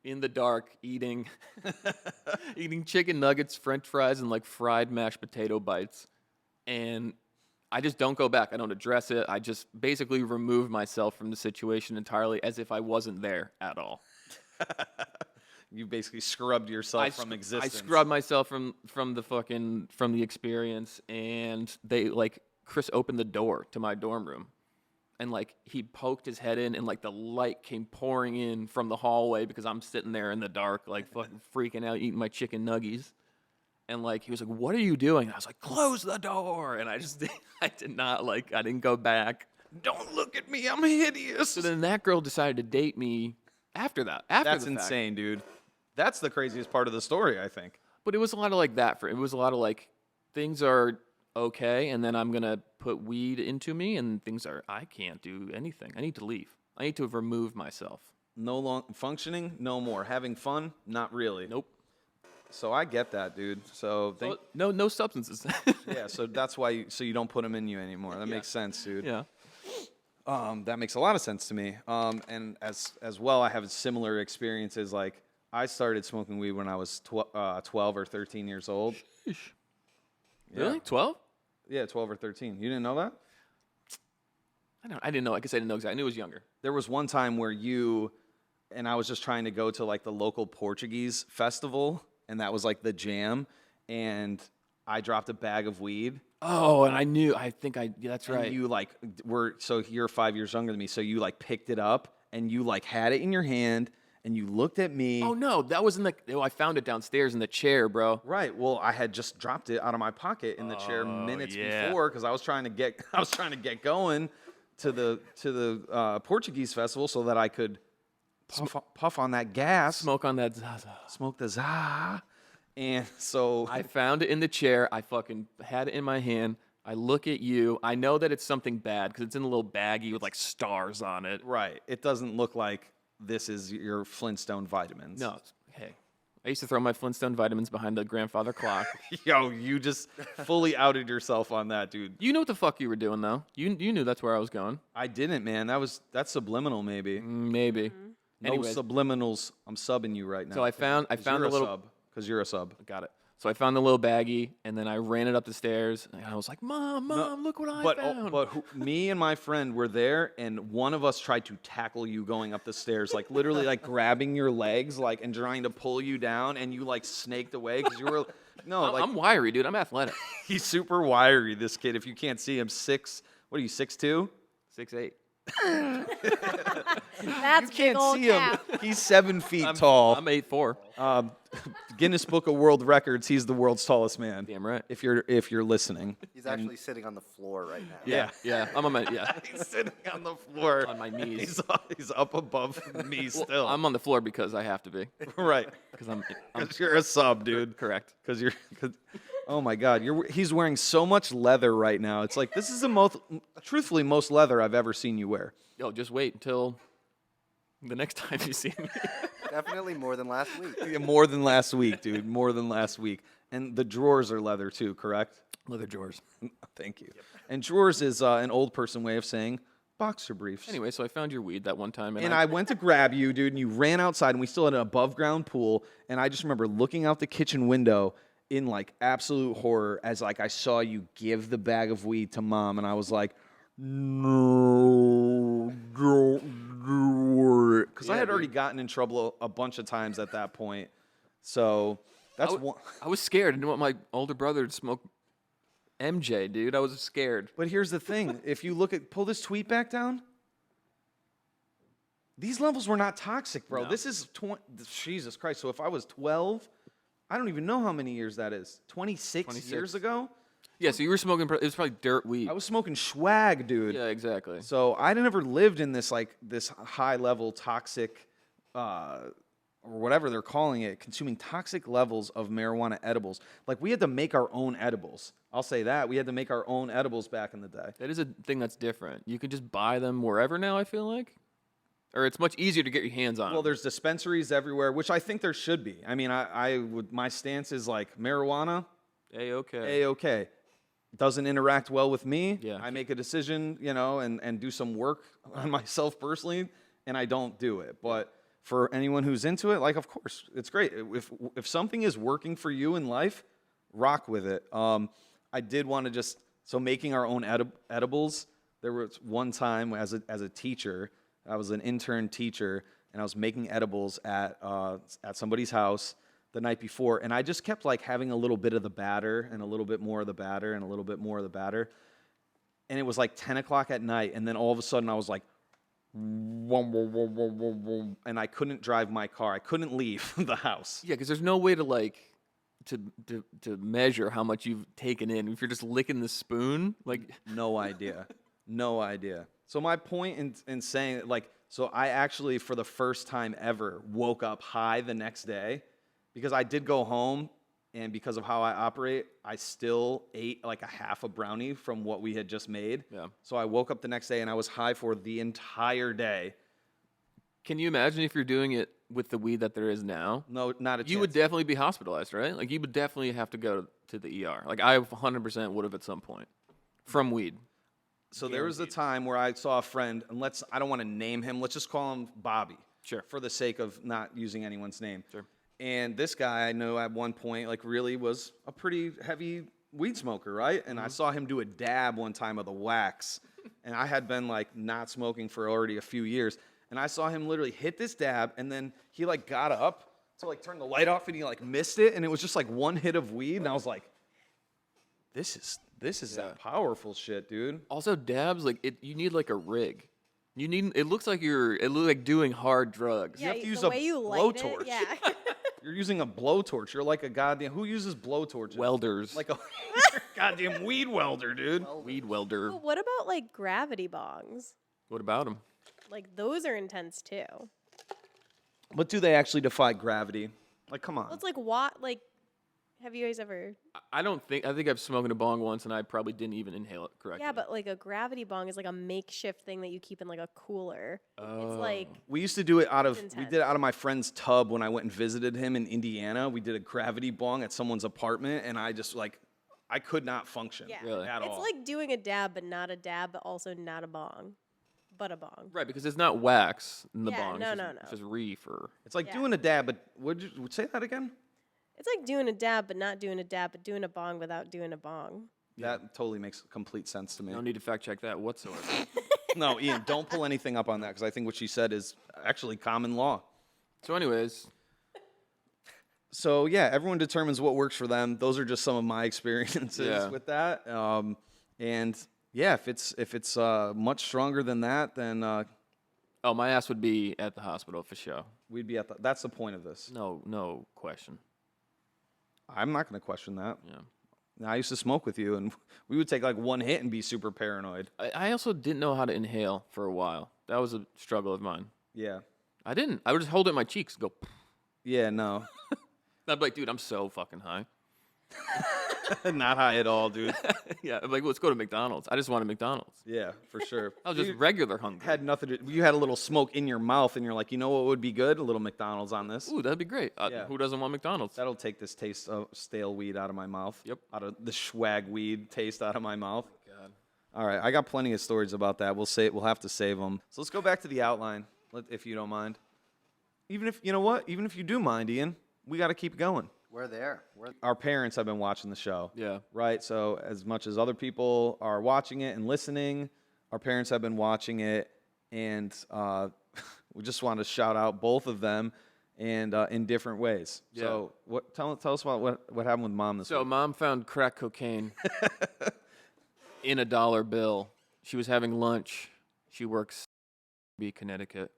in the dark eating chicken nuggets, french fries, and, like, fried mashed potato bites. And I just don't go back. I don't address it. I just basically remove myself from the situation entirely as if I wasn't there at all. You basically scrubbed yourself from existence. I scrubbed myself from the experience, and Chris opened the door to my dorm room, and like he poked his head in, and like the light came pouring in from the hallway because I'm sitting there in the dark, like fucking freaking out, eating my chicken nuggies. And, like, he was like, what are you doing? And I was like, close the door. And I didn't go back. Don't look at me. I'm hideous. So then that girl decided to date me after that. That's insane, dude. That's the craziest part of the story, I think. But it was a lot of, like, it was a lot of, like, things are okay, and then I'm going to put weed into me, and I can't do anything. I need to leave. I need to remove myself. Functioning? No more. Having fun? Not really. Nope. So I get that, dude. So no substances. Yeah, so that's why you don't put them in you anymore. That makes sense, dude. Yeah. That makes a lot of sense to me. And as well, I have similar experiences. Like I started smoking weed when I was 12 or 13 years old. Sheesh. Yeah. Really? 12? Yeah, 12 or 13. You didn't know that? I didn't know. I guess I didn't know exactly. I knew it was younger. There was one time where I was just trying to go to like the local Portuguese festival. And that was like the jam, and I dropped a bag of weed. Oh, and that's right. And you like so you're 5 years younger than me, so you like picked it up and you like had it in your hand and you looked at me. Oh no, that was I found it downstairs in the chair, bro. Right. Well, I had just dropped it out of my pocket in the chair minutes before because I was trying to get going to the Portuguese festival so that I could puff on that gas. Smoke on that zaza. Smoke the za. And so I found it in the chair. I fucking had it in my hand. I look at you. I know that it's something bad because it's in a little baggie with like stars on it. Right. It doesn't look like this is your Flintstone vitamins. No. Hey, I used to throw my Flintstone vitamins behind the grandfather clock. Yo, you just fully outed yourself on that, dude. You know what the fuck you were doing, though. You knew that's where I was going. I didn't, man. That's subliminal, maybe. Maybe. No Anyways. subliminals. I'm subbing you right now. So I found you're a a little. sub. Because you're a sub. Got it. So I found the little baggie, and then I ran it up the stairs, and I was like, Mom, look what I found. Me and my friend were there, and one of us tried to tackle you going up the stairs, like literally like grabbing your legs, like and trying to pull you down, and you like snaked away because you were I'm wiry, dude. I'm athletic. he's super wiry. This kid, if you can't see him, what are you 6'2"? 6'8". That's big Can't old see cap. him. He's 7 feet tall. I'm 8'4". Guinness Book of World Records. He's the world's tallest man. Damn right. If you're listening. He's actually sitting on the floor right now. Yeah. I'm on my He's sitting on the floor. on my knees. He's up above me still. I'm on the floor because I have to be. right. Because I'm Because you're a sub, dude. correct. Oh my God, he's wearing so much leather right now. It's like this is the truthfully most leather I've ever seen you wear. Yo, just wait until the next time you see me. Definitely more than last week. Yeah, more than last week, dude. More than last week. And the drawers are leather too, correct? Leather drawers. Thank you. And drawers is an old person way of saying boxer briefs. Anyway, so I found your weed that one time, And I went to grab you, dude, and you ran outside, and we still had an above ground pool. And I just remember looking out the kitchen window in like absolute horror as like I saw you give the bag of weed to Mom, and I was like, no, don't do it. Because I had already gotten in trouble a bunch of times at that point. So that's one. I was scared. I didn't want my older brother to smoke MJ, dude. I was scared. But here's the thing. If you pull this tweet back down, these levels were not toxic, bro. No. This is, Jesus Christ. So if I was 12, I don't even know how many years that is. 26 years ago? Yeah, so you were smoking, it was probably dirt weed. I was smoking swag, dude. Yeah, exactly. So I never lived in this high level toxic, or whatever they're calling it, consuming toxic levels of marijuana edibles. Like we had to make our own edibles. I'll say that. We had to make our own edibles back in the day. That is a thing that's different. You can just buy them wherever now, I feel like. Or it's much easier to get your hands on Well, them. there's dispensaries everywhere, which I think there should be. I mean, my stance is like marijuana, A-okay. A-okay. Doesn't interact well with me. Yeah. I make a decision, and do some work on myself personally, and I don't do it. But for anyone who's into it, like, of course, it's great. If something is working for you in life, rock with it. I did want to making our own edibles. There was one time as a teacher, I was an intern teacher, and I was making edibles at somebody's house the night before, and I just kept like having a little bit of the batter and a little bit more of the batter and a little bit more of the batter, and it was like 10 o'clock at night, and then all of a sudden I was like, and I couldn't drive my car. I couldn't leave the house. Yeah, because there's no way to to measure how much you've taken in. If you're just licking the spoon, like No idea. No idea. So my point in saying so I actually for the first time ever woke up high the next day because I did go home, and because of how I operate, I still ate like a half a brownie from what we had just made. Yeah. So I woke up the next day and I was high for the entire day. Can you imagine if you're doing it with the weed that there is now? No, not a chance. You would definitely be hospitalized, right? Like you would definitely have to go to the ER. Like I 100% would have at some point from weed. So there was a time where I saw a friend, and I don't want to name him, let's just call him Bobby. Sure. For the sake of not using anyone's name. Sure. And this guy I know at one point, really was a pretty heavy weed smoker, right? And I saw him do a dab one time of the wax. And I had been not smoking for already a few years. And I saw him literally hit this dab, and then he got up to turn the light off, and he missed it, and it was just one hit of weed, and I was like, this is that powerful shit, dude. Also, dabs you need a rig. It looks like doing hard drugs. Yeah, have to use the a way you light blowtorch. it, yeah. You're using a blowtorch. You're like a goddamn. Who uses blowtorches? Welders. Like a goddamn weed welder, dude. Weed welder. But what about gravity bongs? What about them? Those are intense too. But do they actually defy gravity? Come on. Well, it's Have you guys ever? I think I've smoked a bong once, and I probably didn't even inhale it correctly. Yeah, but like a gravity bong is like a makeshift thing that you keep in like a cooler. It's like We used to do it out of It's we intense. did it out of my friend's tub when I went and visited him in Indiana. We did a gravity bong at someone's apartment, and I just I could not function yeah, Really? at it's all. like doing a dab, but not a dab, but also not a bong, but a bong. Right, because it's not wax in the Yeah, bong. no, it's just, no, no. It's just reefer. It's like Yeah. doing a dab, but would you say that again? It's like doing a dab, but not doing a dab, but doing a bong without doing a bong. That totally makes complete sense to me. No need to fact check that whatsoever. No, Ian, don't pull anything up on that because I think what she said is actually common law. So, anyways, So yeah, everyone determines what works for them. Those are just some of my experiences Yeah. with that. And yeah, if it's much stronger than that, then oh, my ass would be at the hospital for sure. we'd be at the. That's the point of this. No question. I'm not going to question that. Yeah. I used to smoke with you, and we would take like one hit and be super paranoid. I also didn't know how to inhale for a while. That was a struggle of mine. Yeah, I didn't. I would just hold it in my cheeks and go. yeah, no, I'd be like, dude, I'm so fucking high. not high at all, dude. Yeah, I'm like, let's go to McDonald's. I just wanted McDonald's. Yeah, for sure. I was just You regular hungry. had nothing to. You had a little smoke in your mouth, and you're like, you know what would be good? A little McDonald's on this. Ooh, that'd be great. Yeah. Who doesn't want McDonald's? That'll take this taste of stale weed out of my mouth. Yep. Out of the swag weed taste out of my mouth. God. All right, I got plenty of stories about that. We'll have to save them. So let's go back to the outline, if you don't mind. Even if you know what, even if you do mind, Ian, we got to keep going. We're there. We're Our parents have been watching the show. Yeah. Right. So as much as other people are watching it and listening, our parents have been watching it, and we just want to shout out both of them, and in different ways. Yeah. So tell us about what happened with Mom this So week. mom found crack cocaine in a dollar bill. She was having lunch. She works in Connecticut.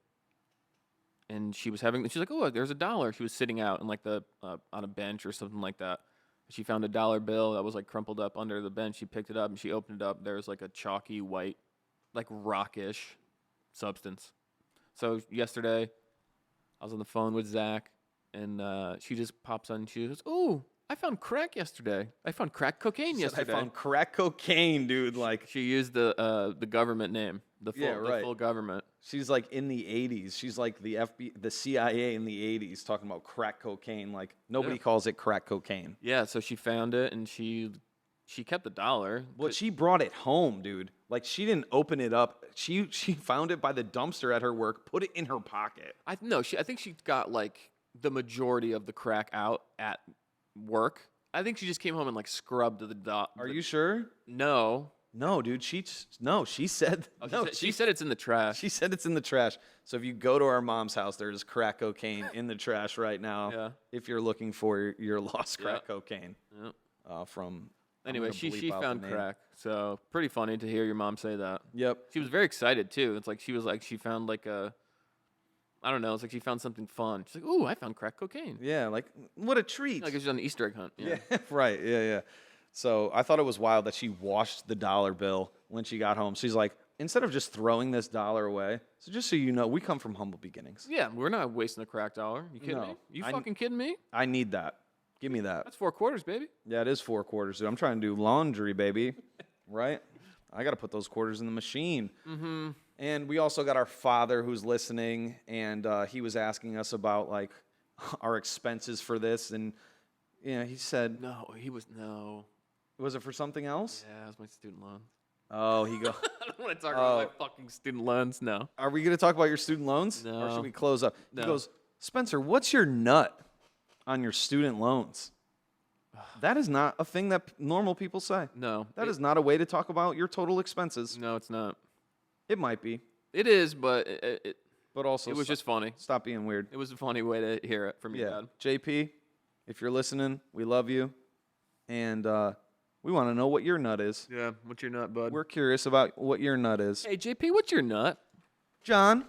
And she's like, oh, there's $1. She was sitting out in like on a bench or something like that. She found a dollar bill that was like crumpled up under the bench. She picked it up and she opened it up. There was like a chalky white, like rockish substance. So yesterday, I was on the phone with Zach, and she just pops on and she goes, oh, I found crack yesterday. I found crack cocaine yesterday. I found crack cocaine, dude. Like She used the government name, the full government. she's like in the 80s. She's like the CIA in the 80s talking about crack cocaine. Like nobody Yeah. calls it crack cocaine. Yeah, so she found it and she kept the $1. But she brought it home, dude. Like she didn't open it up. She found it by the dumpster at her work, put it in her pocket. I think she got like the majority of the crack out at work. I think she just came home and like scrubbed the dot. Are you sure? No. No, dude. She said Oh, no. she said it's in the trash. She said it's in the trash. So if you go to our mom's house, there's crack cocaine in the trash right now. Yeah. If you're looking for your lost crack Yeah. cocaine Yeah. from. I'm Anyway, gonna she bleep out the found name. crack. So pretty funny to hear your mom say that. Yep. She was very excited too. It's like she found like I don't know. It's like she found something fun. She's like, "Ooh, I found crack cocaine." Yeah. Like what a treat. Like she's on an Easter egg hunt. Yeah. Right. Yeah. So I thought it was wild that she washed the dollar bill when she got home. She's like, instead of just throwing this dollar away, so just so you know, we come from humble beginnings. Yeah, we're not wasting a crack dollar. You kidding No. me? You I- fucking kidding me? I need that. Give me that. That's 4 quarters, baby. Yeah, it is 4 quarters, dude. I'm trying to do laundry, baby. Right? I got to put those quarters in the machine. Mm-hmm. And we also got our father who's listening, and he was asking us about like our expenses for this, and he said, No, no. was it for something else? Yeah, it's my student loan. Oh, he go. I don't want to talk about my fucking student loans. No. Are we going to talk about your student loans, or No. should we close up? He No. goes, Spencer, what's your nut on your student loans? That is not a thing that normal people say. No. That is not a way to talk about your total expenses. No, it's not. It might be, It is, but it but also was just funny. stop being weird. It was a funny way to hear it from your Yeah, dad. JP, if you're listening, we love you, and we want to know what your nut is. Yeah, what's your nut, bud? We're curious about what your nut is. Hey, JP, what's your nut? John,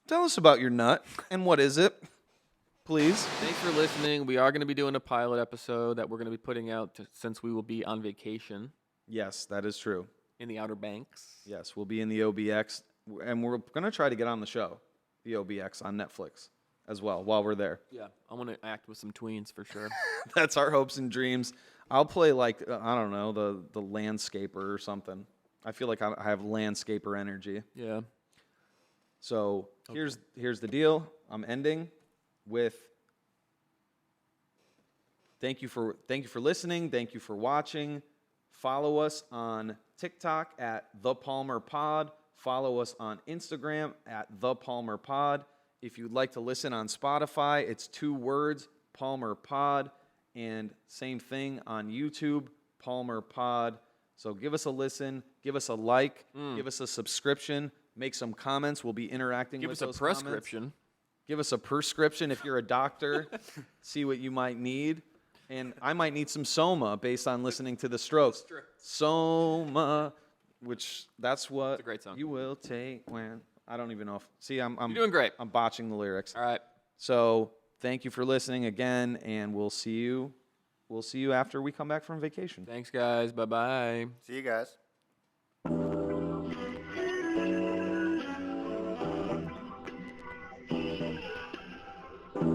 tell us about your nut and what is it, please. Thanks for listening. We are going to be doing a pilot episode that we're going to be putting out since we will be on vacation Yes, that is true. in the Outer Banks. Yes, we'll be in the OBX, and we're going to try to get on the show, the OBX on Netflix, as well while we're there. Yeah, I want to act with some tweens for sure. That's our hopes and dreams. I'll play like I don't know, the landscaper or something. I feel like I have landscaper energy. Yeah. So here's the deal. I'm ending with thank you for listening. Thank you for watching. Follow us on TikTok at The Palmer Pod. Follow us on Instagram at The Palmer Pod. If you'd like to listen on Spotify, it's 2 words, Palmer Pod. And same thing on YouTube, Palmer Pod. So give us a listen, give us a like, give us a subscription, make some comments. We'll be interacting Give with us a those comments. prescription. Give us a prescription if you're a doctor. See what you might need. And I might need some Soma based on listening to the Strokes. Soma, which that's what a great song. you will take when I don't even know if. See, I'm You're doing great. I'm botching the lyrics. All right. So thank you for listening again, and we'll see you. We'll see you after we come back from vacation. Thanks, guys. Bye-bye. See you guys.